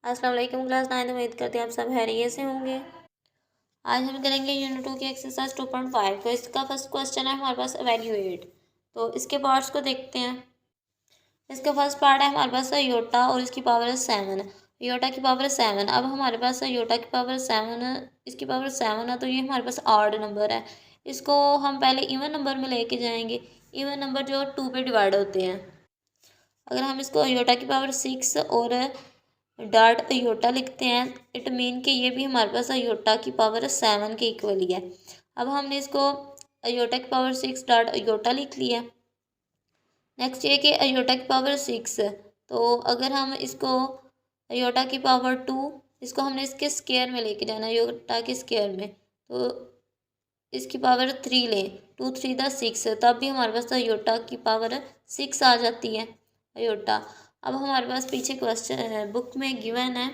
अस्सलाम वालेकुम क्लास 9। उम्मीद करते हैं आप सब खैरियत से होंगे। आज हम करेंगे यूनिट 2 की एक्सरसाइज 2.5। तो इसका फर्स्ट क्वेश्चन है हमारे पास एवेल्यूएट। तो इसके पार्ट्स को देखते हैं। इसका फर्स्ट पार्ट है हमारे पास योटा और इसकी पावर है 7। योटा की पावर 7। अब हमारे पास योटा की पावर 7, इसकी पावर 7 है, तो ये हमारे पास ऑड नंबर है। इसको हम पहले इवन नंबर में लेके जाएंगे। इवन नंबर जो 2 पे डिवाइड होते हैं। अगर हम इसको योटा की पावर 6 और डार्ट अयोटा लिखते हैं, इट मीन कि ये भी हमारे पास अयोटा की पावर 7 के इक्वल ही है। अब हमने इसको अयोटा की पावर 6 डार्ट अयोटा लिख लिया। नेक्स्ट ये कि अयोटा की पावर 6, तो अगर हम इसको अयोटा की पावर 2, इसको हमने इसके स्केयर में लेके जाना है, अयोटा के स्केयर में, तो इसकी पावर 3 लें, 2 3 दा 6, तब भी हमारे पास अयोटा की पावर 6 आ जाती है अयोटा। अब हमारे पास पीछे क्वेश्चन बुक में गिवन है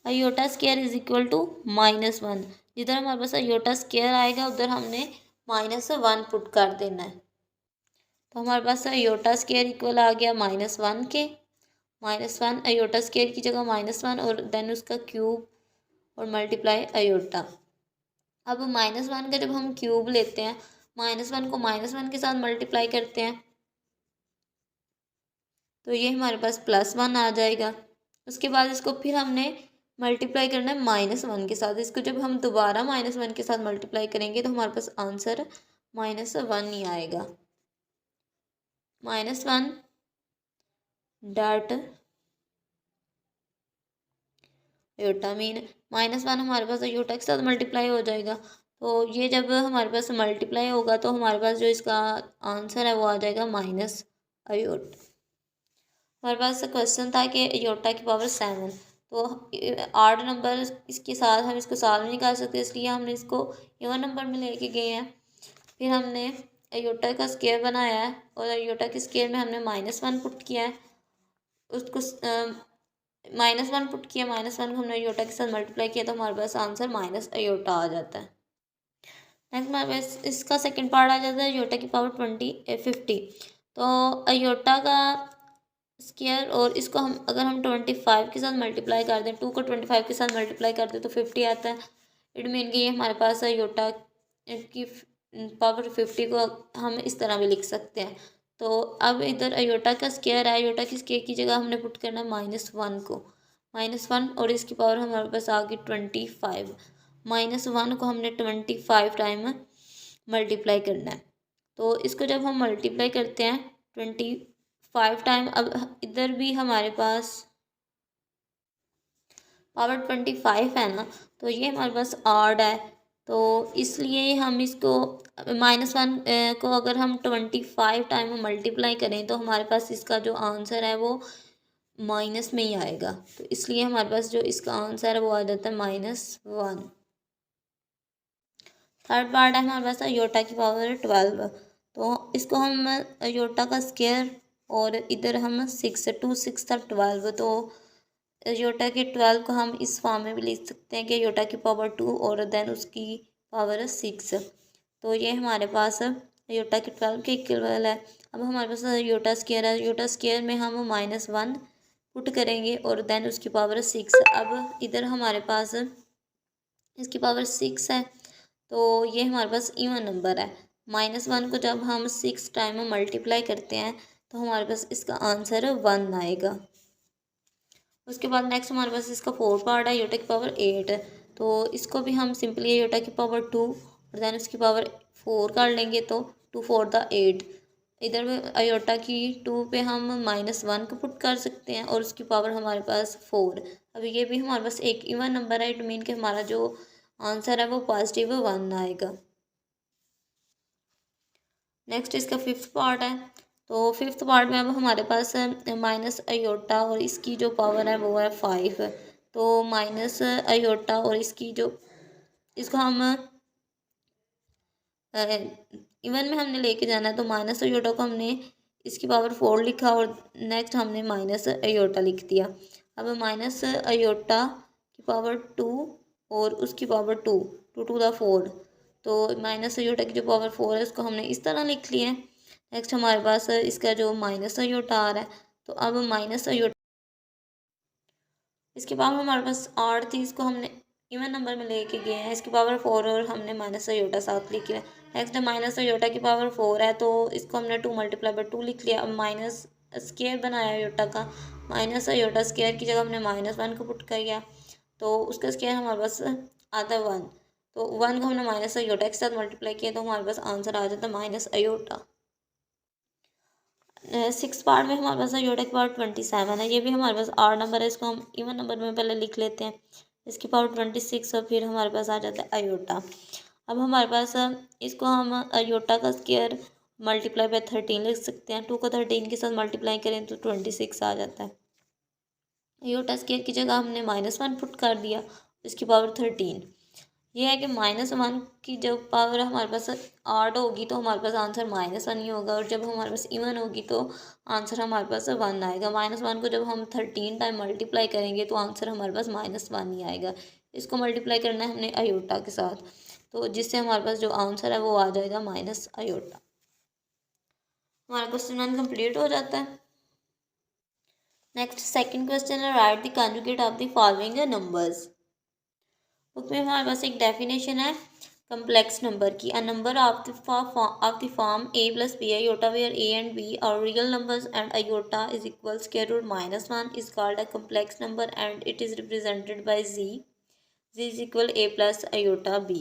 iota square is equal to -1। जिधर हमारे पास अयोटा स्केयर आएगा उधर हमने -1 पुट कर देना है। तो हमारे पास अयोटा स्केयर इक्वल आ गया -1 के। -1 अयोटा स्केयर की जगह -1 और देन उसका क्यूब और मल्टीप्लाई अयोटा। अब -1 का जब हम क्यूब लेते हैं, -1 को -1 के साथ मल्टीप्लाई करते हैं, तो ये हमारे पास +1 आ जाएगा। उसके बाद इसको फिर हमने मल्टीप्लाई करना है -1 के साथ। इसको जब हम दोबारा -1 के साथ मल्टीप्लाई करेंगे तो हमारे पास आंसर -1 ही आएगा। -1 डाट अयोटा मीन -1 हमारे पास अयोटा के साथ मल्टीप्लाई हो जाएगा। तो ये जब हमारे पास मल्टीप्लाई होगा तो हमारे पास जो इसका आंसर है वो आ जाएगा -अयोटा। हमारे पास क्वेश्चन था कि अयोटा की पावर 7, तो आड नंबर इसके साथ हम इसको सॉल्व नहीं कर सकते, इसलिए हमने इसको इवन नंबर में लेके गए हैं। फिर हमने अयोटा का स्केयर बनाया है और अयोटा के स्केयर में हमने -1 पुट किया है। उसको -1 पुट किया, -1 को हमने अयोटा के साथ मल्टीप्लाई किया, तो हमारे पास आंसर -अयोटा आ जाता है। नेक्स्ट हमारे पास इसका सेकंड पार्ट आ जाता है अयोटा की पावर 50। तो अयोटा का स्केयर और इसको हम अगर हम 25 के साथ मल्टीप्लाई कर दें, 2 को 25 के साथ मल्टीप्लाई कर दें तो 50 आता है। इट मीन कि ये हमारे पास अयोटा की पावर 50 को हम इस तरह भी लिख सकते हैं। तो अब इधर अयोटा का स्केयर है, अयोटा की स्केयर की जगह हमने पुट करना -1 को, -1 और इसकी पावर हमारे पास आ गई 25। -1 को हमने 25 टाइम मल्टीप्लाई करना है। तो इसको जब हम मल्टीप्लाई करते हैं 25 टाइम, अब इधर भी हमारे पास पावर 25 है ना, तो ये हमारे पास ऑड है, तो इसलिए हम इसको -1 को अगर हम 25 टाइम मल्टीप्लाई करें तो हमारे पास इसका जो आंसर है वो माइनस में ही आएगा। तो इसलिए हमारे पास जो इसका आंसर है वो आ जाता है -1। थर्ड पार्ट है हमारे पास अयोटा की पावर 12। तो इसको हम अयोटा का स्केयर और इधर हम 6 2 6 था 12, तो अयोटा के 12 को हम इस फॉर्म में भी लिख सकते हैं कि अयोटा की पावर 2 और देन उसकी पावर 6। तो ये हमारे पास अयोटा के 12 के इक्वल है। अब हमारे पास अयोटा स्केयर है, अयोटा स्केयर में हम -1 पुट करेंगे और देन उसकी पावर 6। अब इधर हमारे पास इसकी पावर 6 है, तो ये हमारे पास इवन नंबर है। -1 को जब हम 6 टाइम मल्टीप्लाई करते हैं तो हमारे पास इसका आंसर 1 आएगा। उसके बाद नेक्स्ट हमारे पास इसका फोर्थ पार्ट है अयोटा की पावर 8। तो इसको भी हम सिंपली अयोटा की पावर 2 और देन उसकी पावर 4 कर लेंगे, तो 2 4 दा 8। इधर अयोटा की 2 पे हम -1 को पुट कर सकते हैं और उसकी पावर हमारे पास 4। अब ये भी हमारे पास एक इवन नंबर है, इट मीन कि हमारा जो आंसर है वो +1 आएगा। नेक्स्ट इसका फिफ्थ पार्ट है। तो फिफ्थ पार्ट में अब हमारे पास माइनस अयोटा और इसकी जो पावर है वो है 5। तो माइनस अयोटा और इसकी जो इसको हम इवन में हमने लेके जाना है, तो माइनस अयोटा को हमने इसकी पावर 4 लिखा और नेक्स्ट हमने माइनस अयोटा लिख दिया। अब माइनस अयोटा की पावर 2 और उसकी पावर 2 2 टू द 4, तो माइनस अयोटा की जो पावर 4 है उसको हमने इस तरह लिख लिया है। नेक्स्ट हमारे पास इसका जो माइनस अयोटा आ रहा है, तो अब माइनस अयोटा इसके पावर हमारे पास 8 थी, इसको हमने इवन नंबर में लेके गए हैं। इसकी पावर 4 और हमने माइनस अयोटा साथ लिख लिया। नेक्स्ट माइनस अयोटा की पावर 4 है, तो इसको हमने 2 मल्टीप्लाई बाई 2 लिख लिया। अब माइनस स्केयर बनाया अयोटा का, माइनस अयोटा स्केयर की जगह हमने -1 को पुट कर किया, तो उसका स्केयर हमारे पास आता है 1। तो 1 को हमने माइनस अयोटा के साथ मल्टीप्लाई किया, तो हमारे पास आंसर आ जाता है माइनस अयोटा। 6 पार्ट में हमारे पास अयोटा की पावर 27 है। ये भी हमारे पास आर नंबर है, इसको हम इवन नंबर में पहले लिख लेते हैं। इसकी पावर 26 और फिर हमारे पास आ जाता है अयोटा। अब हमारे पास इसको हम अयोटा का स्क्वायर मल्टीप्लाई बाय 13 लिख सकते हैं। 2 को 13 के साथ मल्टीप्लाई करें तो 26 आ जाता है। अयोटा स्क्वायर की जगह हमने -1 पुट कर दिया, इसकी पावर 13। ये है कि -1 की जब पावर हमारे पास 8 होगी तो हमारे पास आंसर -1 ही होगा, और जब हमारे पास इवन होगी तो आंसर हमारे पास 1 आएगा। -1 को जब हम 13 टाइम मल्टीप्लाई करेंगे तो आंसर हमारे पास -1 ही आएगा। इसको मल्टीप्लाई करना है हमने अयोटा के साथ, तो जिससे हमारे पास जो आंसर है वो आ जाएगा माइनस अयोटा। हमारा क्वेश्चन 1 कंप्लीट हो जाता है। नेक्स्ट सेकंड क्वेश्चन है, write the conjugate of the following numbers. Book में हमारे पास एक डेफिनेशन है कम्प्लेक्स नंबर की। A number of the form a plus B iota where a and b are real numbers and iota is equal square root -1 is called a complex number and it is represented by z is equal a plus iota b।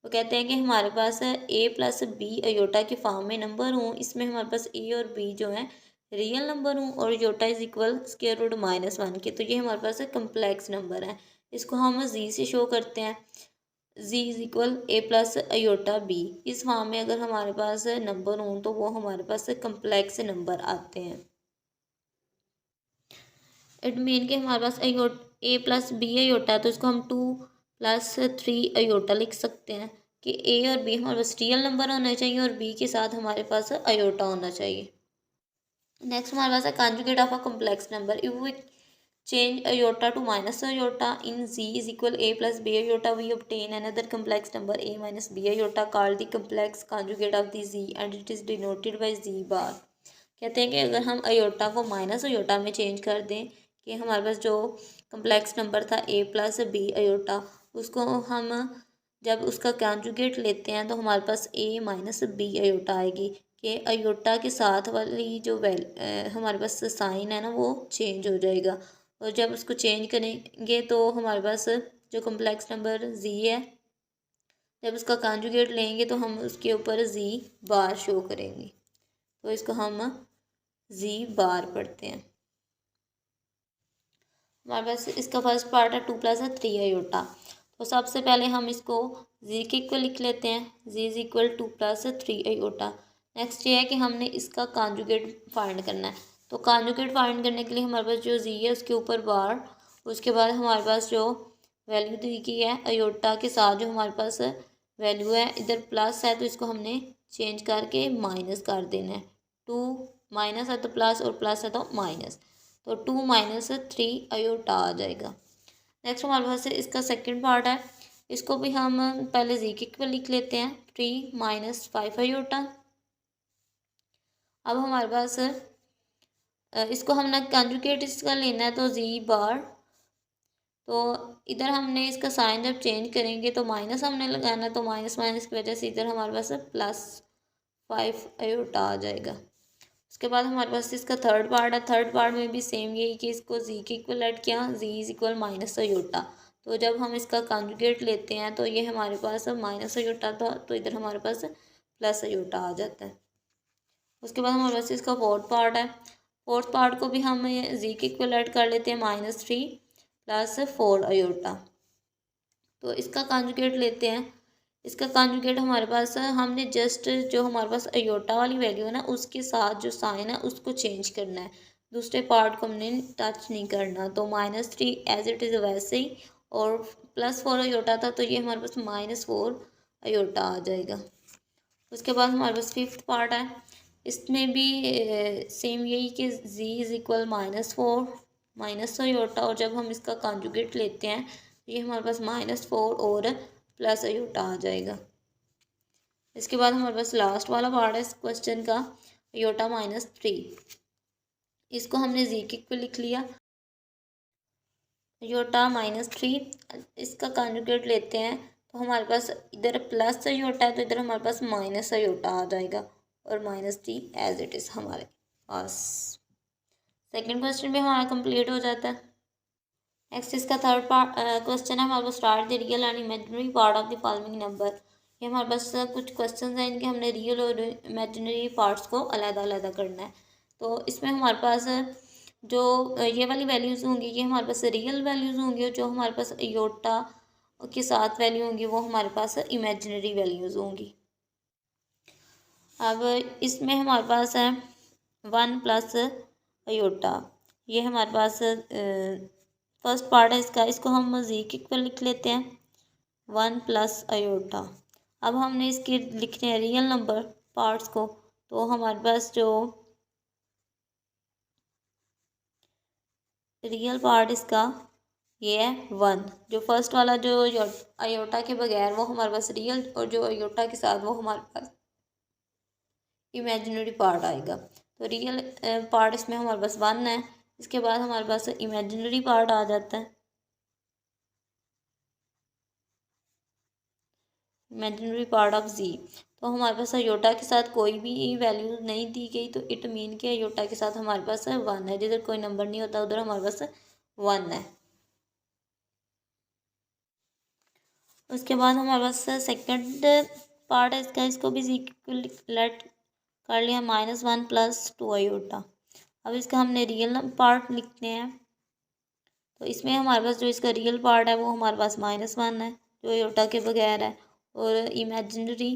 वो कहते हैं कि हमारे पास a plus B aorta के form में number हूँ, इसमें हमारे पास a और b जो है रियल नंबर हूँ और iota is equal square root -1 के, तो ये हमारे पास कम्प्लेक्स नंबर है। इसको हम z से शो करते हैं, z is equal a plus iota b। इस फॉर्म में अगर हमारे पास नंबर हों तो वो हमारे पास कम्प्लेक्स नंबर आते हैं। इट मीन कि हमारे पास a प्लस बी अयोटा है, तो इसको हम 2 + 3 अयोटा लिख सकते हैं कि a और b हमारे पास रियल नंबर होना चाहिए और b के साथ हमारे पास अयोटा होना चाहिए। नेक्स्ट हमारे पास है conjugate of a complex number. If we change iota to minus iota in z is equal a plus b iota, we obtain another complex number a minus b iota called the complex conjugate of the z and it is denoted by z bar। कहते हैं कि अगर हम aorta को minus iota में change कर दें कि हमारे पास जो कम्प्लेक्स नंबर था a प्लस बी अयोटा, उसको हम जब उसका कॉन्जुगेट लेते हैं तो हमारे पास a माइनस बी अयोटा आएगी कि अयोटा के साथ वाली जो हमारे पास साइन है ना वो चेंज हो जाएगा, और जब उसको चेंज करेंगे तो हमारे पास जो कम्प्लेक्स नंबर z है जब उसका कॉन्जुगेट लेंगे तो हम उसके ऊपर z बार शो करेंगे, तो इसको हम z बार पढ़ते हैं। हमारे पास इसका फर्स्ट पार्ट है 2 + 3 अयोटा, तो सबसे पहले हम इसको z के इक्वल लिख लेते हैं, z is equal 2 + 3 iota. Next ये है कि हमने इसका कॉन्जुगेट फाइंड करना है, तो कॉन्जुगेट फाइंड करने के लिए हमारे पास जो z है उसके ऊपर बार, उसके बाद हमारे पास जो वैल्यू दी की है अयोटा के साथ जो हमारे पास वैल्यू है, इधर प्लस है तो इसको हमने चेंज करके माइनस कर देना है। 2 माइनस है तो प्लस और प्लस है तो माइनस, तो 2 - 3 अयोटा आ जाएगा। नेक्स्ट हमारे पास इसका सेकंड पार्ट है, इसको भी हम पहले z के इक्वल लिख लेते हैं 3 - 5 अयोटा। अब हमारे पास इसको हमने कॉन्जुगेट इसका लेना है तो z बार, तो इधर हमने इसका साइन जब चेंज करेंगे तो माइनस हमने लगाना है, तो माइनस माइनस की वजह से इधर हमारे पास +5 अयोटा आ जाएगा। उसके बाद हमारे पास इसका थर्ड पार्ट है, थर्ड पार्ट में भी सेम यही कि इसको z के इक्वल ऐड किया, z is equal minus iota, तो जब हम इसका कॉन्जुगेट लेते हैं तो ये हमारे पास माइनस अयोटा था, तो इधर हमारे पास प्लस अयोटा आ जाता है। उसके बाद हमारे पास इसका फोर्थ पार्ट है, फोर्थ पार्ट को भी हम z के इक्वल ऐड कर लेते हैं -3 + 4 अयोटा, तो इसका कॉन्जुगेट लेते हैं। इसका कॉन्जुगेट हमारे पास हमने जस्ट जो हमारे पास अयोटा वाली वैल्यू है ना उसके साथ जो साइन है उसको चेंज करना है, दूसरे पार्ट को हमने टच नहीं करना, तो -3 एज इट इज़ वैसे ही, और +4 अयोटा था तो ये हमारे पास -4 अयोटा आ जाएगा। उसके बाद हमारे पास फिफ्थ पार्ट है, इसमें भी सेम यही कि z is equal -4 minus iota, और जब हम इसका कॉन्जुगेट लेते हैं तो ये हमारे पास -4 और प्लस अयोटा आ जाएगा। इसके बाद हमारे पास लास्ट वाला पार्ट है इस क्वेश्चन का, अयोटा -3, इसको हमने z के इक्वल लिख लिया, अयोटा -3, इसका कॉन्जुगेट लेते हैं तो हमारे पास इधर प्लस अयोटा है तो इधर हमारे पास माइनस अयोटा आ जाएगा और -3 एज इट इज़ हमारे पास। सेकंड क्वेश्चन भी हमारा कंप्लीट हो जाता है। नेक्स्ट इसका थर्ड पार्ट क्वेश्चन है हमारे पास, start the real and imaginary part of the following number. ये हमारे पास कुछ क्वेश्चन हैं, इनके हमने रियल और इमेजिनरी पार्ट्स को अलग अलग करना है। तो इसमें हमारे पास जो ये वाली वैल्यूज़ होंगी ये हमारे पास रियल वैल्यूज़ होंगी, और जो हमारे पास अयोटा के साथ वैल्यू होंगी वो हमारे पास इमेजिनरी वैल्यूज़ होंगी। अब इसमें हमारे पास है 1 प्लस अयोटा, ये हमारे पास फर्स्ट पार्ट है इसका, इसको हम मज़ीद इक्वल लिख लेते हैं 1 प्लस अयोटा। अब हमने इसके लिखने हैं रियल नंबर पार्ट्स को, तो हमारे पास जो रियल पार्ट इसका ये है 1। जो फर्स्ट वाला जो अयोटा के बगैर वो हमारे पास रियल, और जो अयोटा के साथ वो हमारे पास इमेजिनरी पार्ट आएगा। तो रियल पार्ट इसमें हमारे पास 1 है, इसके बाद हमारे पास इमेजिनरी पार्ट आ जाता है इमेजिनरी पार्ट ऑफ जी। तो हमारे पास अयोटा के साथ कोई भी वैल्यू नहीं दी गई, तो इट मीन कि अयोटा के साथ हमारे पास 1 है, जिधर कोई नंबर नहीं होता उधर हमारे पास 1 है। उसके बाद हमारे पास सेकंड पार्ट है इसका, इसको भी जी लेट कर लिया -1 प्लस 2 अयोटा। अब इसका हमने रियल पार्ट लिखते हैं, तो इसमें हमारे पास जो इसका रियल पार्ट है वो हमारे पास -1 है जो अयोटा के बगैर है, और इमेजिनरी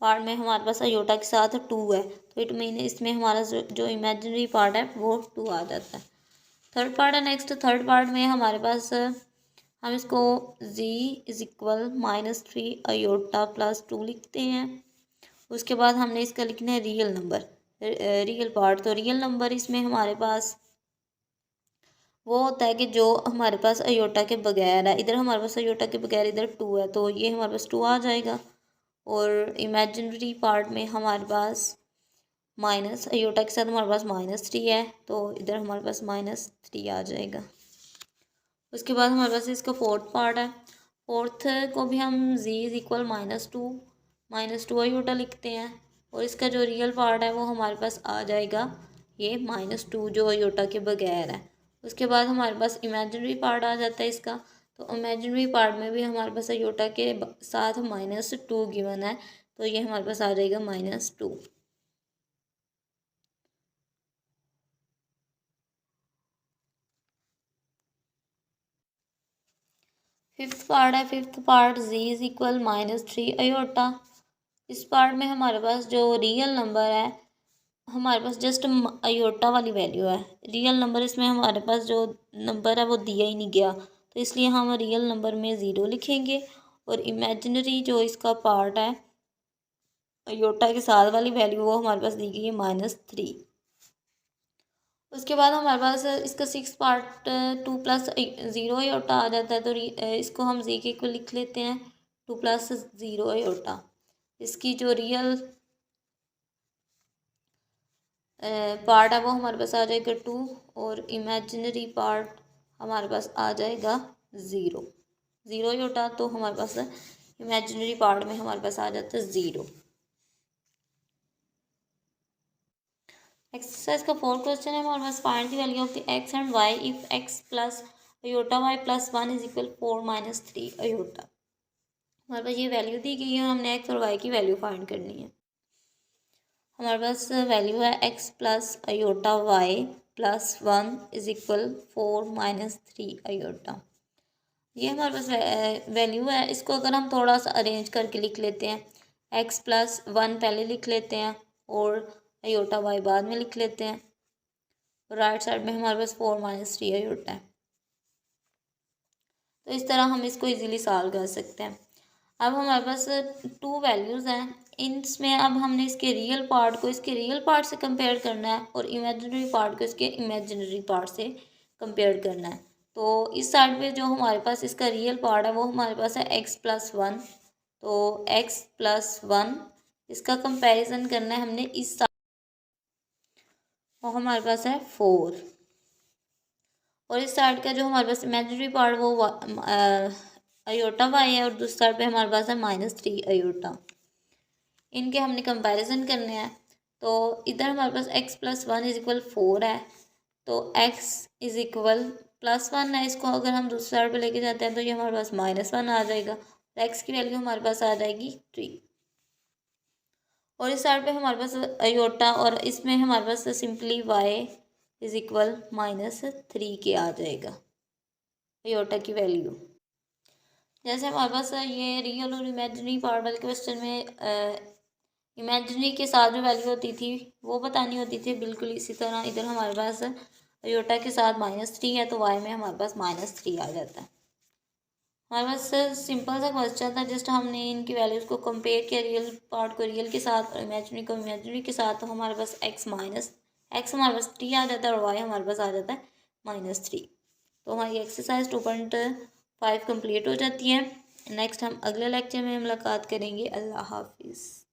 पार्ट में हमारे पास अयोटा के साथ 2 है, तो इट मीन इसमें हमारा जो इमेजिनरी पार्ट है वो 2 आ जाता है। थर्ड पार्ट है नेक्स्ट, थर्ड पार्ट में हमारे पास हम इसको z is equal -3 iota plus 2 लिखते हैं। उसके बाद हमने इसका लिखना है रियल नंबर, रियल पार्ट। तो रियल नंबर इसमें हमारे पास वो होता है कि जो हमारे पास अयोटा के बगैर है, इधर हमारे पास अयोटा के बगैर इधर 2 है, तो ये हमारे पास 2 आ जाएगा। और इमेजिनरी पार्ट में हमारे पास माइनस अयोटा के साथ हमारे पास -3 है, तो इधर हमारे पास -3 आ जाएगा। उसके बाद हमारे पास इसका फोर्थ पार्ट है, फोर्थ को भी हम z इज इक्वल -2 अयोटा लिखते हैं, और इसका जो रियल पार्ट है वो हमारे पास आ जाएगा ये -2 जो अयोटा के बगैर है। उसके बाद हमारे पास इमेजिनरी पार्ट आ जाता है इसका, तो इमेजिनरी पार्ट में भी हमारे पास अयोटा के साथ -2 गिवन है, तो ये हमारे पास आ जाएगा -2। फिफ्थ पार्ट है, fifth part z is equal -3 iota. इस पार्ट में हमारे पास जो रियल नंबर है हमारे पास जस्ट अयोटा वाली वैल्यू है, रियल नंबर इसमें हमारे पास जो नंबर है वो दिया ही नहीं गया, तो इसलिए हम रियल नंबर में 0 लिखेंगे। और इमेजिनरी जो इसका पार्ट है अयोटा के साथ वाली वैल्यू वो हमारे पास दी गई है -3। उसके बाद हमारे पास इसका सिक्स पार्ट 2 प्लस 0 अयोटा आ जाता है, तो इसको हम जी के इक्वल लिख लेते हैं 2 प्लस 0 अयोटा। इसकी जो रियल पार्ट है वो हमारे पास आ जाएगा 2, और इमेजिनरी पार्ट हमारे पास आ जाएगा 0 अयोटा, तो हमारे पास इमेजिनरी पार्ट में हमारे पास आ जाता है 0। एक्सरसाइज का फोर्थ क्वेश्चन है हमारे पास, find the value of the X and Y if X plus iota Y plus 1 is equal 4 - 3 iota. हमारे पास ये वैल्यू दी गई है, हमने एक्स और वाई की वैल्यू फाइंड करनी है। हमारे पास वैल्यू है X plus iota Y plus 1 is equal 4 - 3 iota. ये हमारे पास वैल्यू है, इसको अगर हम थोड़ा सा अरेंज करके लिख लेते हैं, एक्स प्लस 1 पहले लिख लेते हैं और अयोटा वाई बाद में लिख लेते हैं, राइट साइड में हमारे पास 4 - 3 अयोटा है। तो इस तरह हम इसको इजीली सॉल्व कर सकते हैं। अब हमारे पास 2 वैल्यूज़ हैं, इसमें अब हमने इसके रियल पार्ट को इसके रियल पार्ट से कंपेयर करना है और इमेजिनरी पार्ट को इसके इमेजिनरी पार्ट से कंपेयर करना है। तो इस साइड पे जो हमारे पास इसका रियल पार्ट है वो हमारे पास है एक्स प्लस 1, तो एक्स प्लस 1 इसका कंपैरिजन करना है हमने इस वो हमारे पास है 4। और इस साइड का जो हमारे पास इमेजिनरी पार्ट वो अयोटा वाई है, और दूसरी साइड पे हमारे पास है -3 अयोटा। इनके हमने कंपैरिजन करने हैं। तो इधर हमारे पास x+1 = 4 है, तो x +1 है। इसको अगर हम दूसरी साइड पे लेके जाते हैं तो ये हमारे पास -1 आ जाएगा, x की वैल्यू हमारे पास आ जाएगी 3। और इस साइड पे हमारे पास अयोटा, और इसमें हमारे पास सिंपली y -3 के आ जाएगा अयोटा की वैल्यू। जैसे हमारे पास ये रियल और इमेजिनरी पार्ट वाले क्वेश्चन में इमेजिनरी के साथ जो वैल्यू होती थी वो बतानी होती थी, बिल्कुल इसी तरह इधर हमारे पास अयोटा के साथ -3 है, तो y में हमारे पास -3 आ जाता है। हमारे पास सिंपल सा क्वेश्चन था, जस्ट हमने इनकी वैल्यूज़ को कंपेयर किया, रियल पार्ट को रियल के साथ और इमेजिनरी को इमेजिनरी के साथ। तो हमारे पास x हमारे पास 3 आ जाता है, और y हमारे पास आ जाता है -3। तो हमारी एक्सरसाइज 2.5 कंप्लीट हो जाती है। नेक्स्ट हम अगले लेक्चर में मुलाकात करेंगे। अल्लाह हाफिज़।